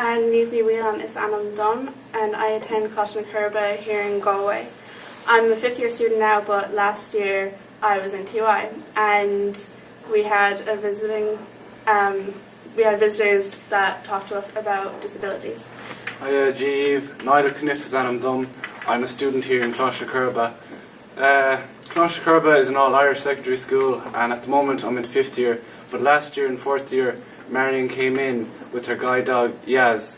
and Níomh Whelan is Anam Dunn, and I attend Cotton here in Galway. I'm a fifth year student now, but last year I was in TY, and we had visitors that talked to us about disabilities. Hi, Jeev. Naida Kniff is Anam Dunn. I'm a student here in Clonshacurba. Clonshacurba is an all-Irish secondary school, and at the moment I'm in fifth year. But last year in fourth year, Marion came in with her guide dog Yaz.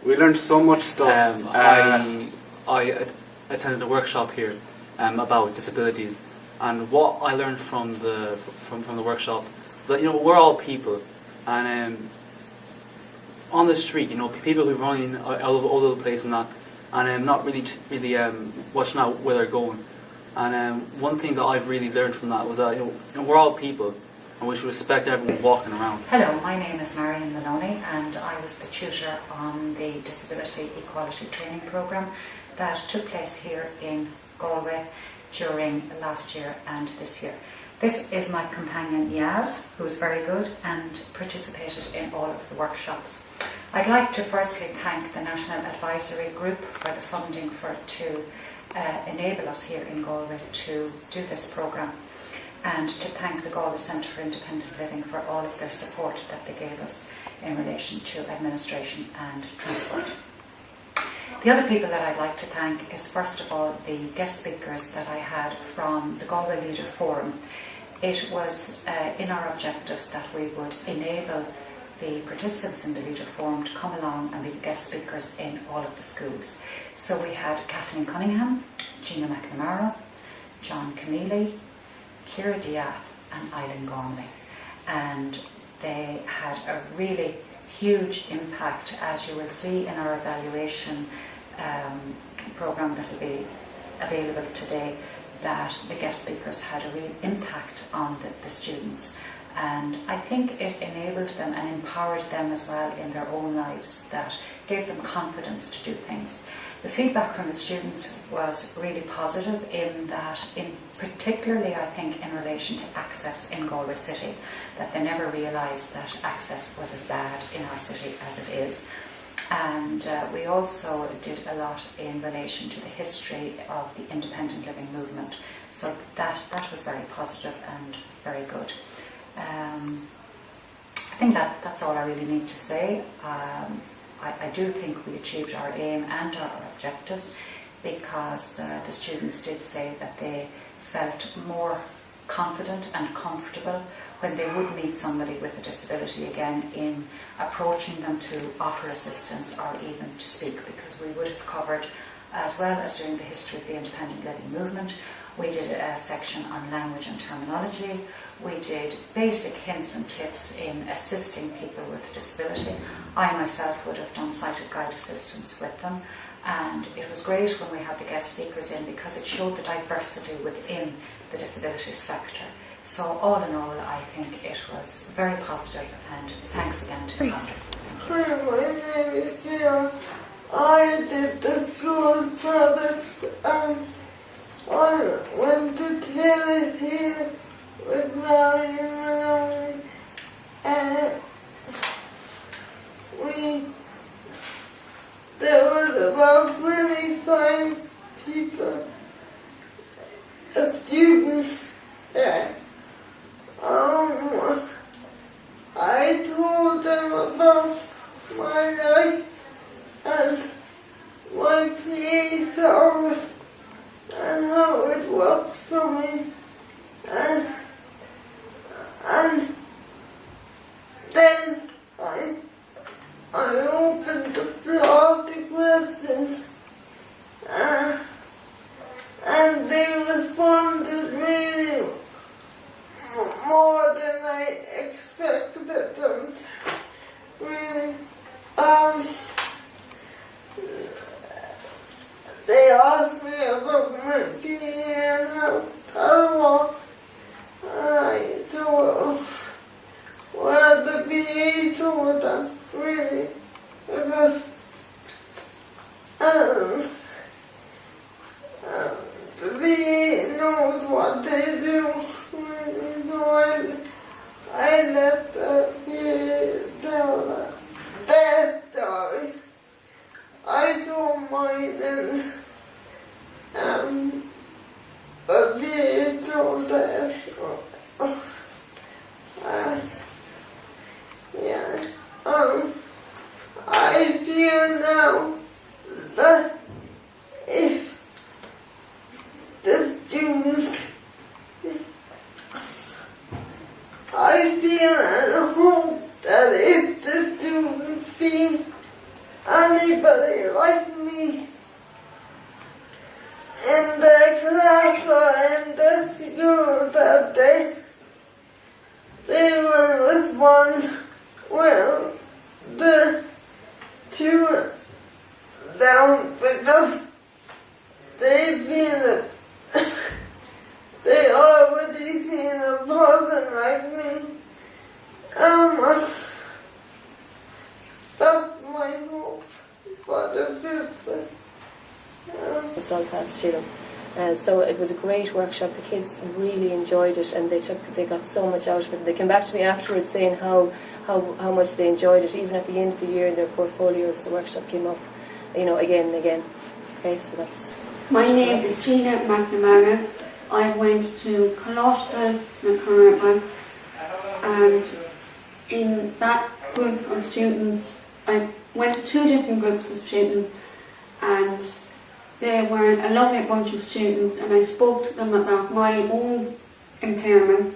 We learned so much stuff. I attended a workshop here about disabilities, and what I learned from the workshop, that we're all people, and on the street, people who are running all over the place and that, and not really watching out where they're going. And one thing that I've really learned from that was that we're all people, and we should respect everyone walking around. Hello, my name is Marion Maloney, and I was the tutor on the Disability Equality Training Programme that took place here in Galway during last year and this year. This is my companion Yaz, who is very good and participated in all of the workshops. I'd like to firstly thank the National Advisory Group for the funding to enable us here in Galway to do this programme, and to thank the Galway Centre for Independent Living for all of their support that they gave us in relation to administration and transport. The other people that I'd like to thank is first of all the guest speakers that I had from the Galway Leader Forum. It was in our objectives that we would enable the participants in the Leader Forum to come along and be guest speakers in all of the schools. So we had Kathleen Cunningham, Gina McNamara, John Keneally, Ciara Diaf and Eileen Gormley, and they had a really huge impact, as you will see in our evaluation programme that will be available today, that the guest speakers had a real impact on the students, and I think it enabled them and empowered them as well in their own lives, that gave them confidence to do things. The feedback from the students was really positive in that, particularly I think in relation to access in Galway City, that they never realised that access was as bad in our city as it is. And we also did a lot in relation to the history of the independent living movement. So that was very positive and very good. I think that's all I really need to say. I do think we achieved our aim and our objectives, because the students did say that they felt more confident and comfortable when they would meet somebody with a disability again in approaching them to offer assistance or even to speak, because we would have covered, as well as doing the history of the independent living movement, we did a section on language and terminology. We did basic hints and tips in assisting people with disability. I myself would have done sighted guide assistance with them, and it was great when we had the guest speakers in, because it showed the diversity within the disability sector. So all in all, I think it was very positive, and thanks again to the funders. Hi, my name is Ciara. I did the school products, and I went to Taylor here with Marion Maloney, and there was about 25 people, students there. I told them about my life and my PA service and how it works for me, and yeah. I feel now that if the students, I feel and hope that if the students see anybody like me in the class or in the school, that they will respond well to them, because they feel they already seen a person like me. That's my hope for the future. Solfast Shilham. So it was a great workshop. The kids really enjoyed it, and they got so much out of it. They came back to me afterwards saying how much they enjoyed it. Even at the end of the year, in their portfolios, the workshop came up, again and again. Okay, so that's. My name is Gina McNamara. I went to Colostal na Caraba, and in that group of students, I went to 2 different groups of students, and they were a lovely bunch of students, and I spoke to them about my own impairment,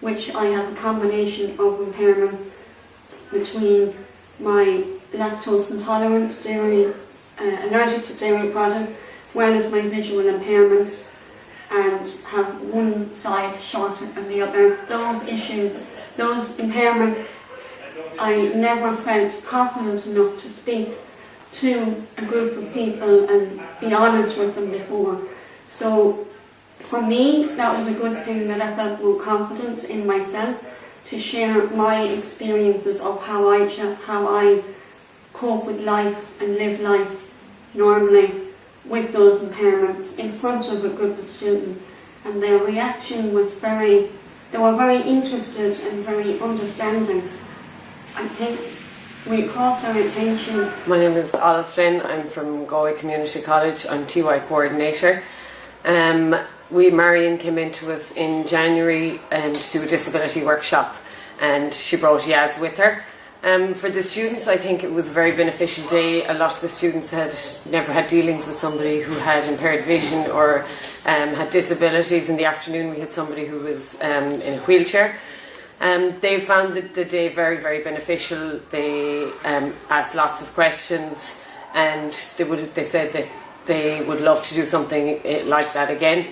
which I have a combination of impairment between my lactose intolerant, dairy, allergic to dairy products, as well as my visual impairment, and have one side shorter than the other. Those issues, those impairments, I never felt confident enough to speak to a group of people and be honest with them before. So for me, that was a good thing, that I felt more confident in myself to share my experiences of how I cope with life and live life normally with those impairments in front of a group of students. And their reaction was they were very interested and very understanding. I think we caught their attention. My name is Olive Flynn. I'm from Galway Community College. I'm TY coordinator. Marion came into us in January to do a disability workshop, and she brought Yaz with her. For the students, I think it was a very beneficial day. A lot of the students had never had dealings with somebody who had impaired vision or had disabilities. In the afternoon, we had somebody who was in a wheelchair. They found the day very, very beneficial. They asked lots of questions, and they said that they would love to do something like that again.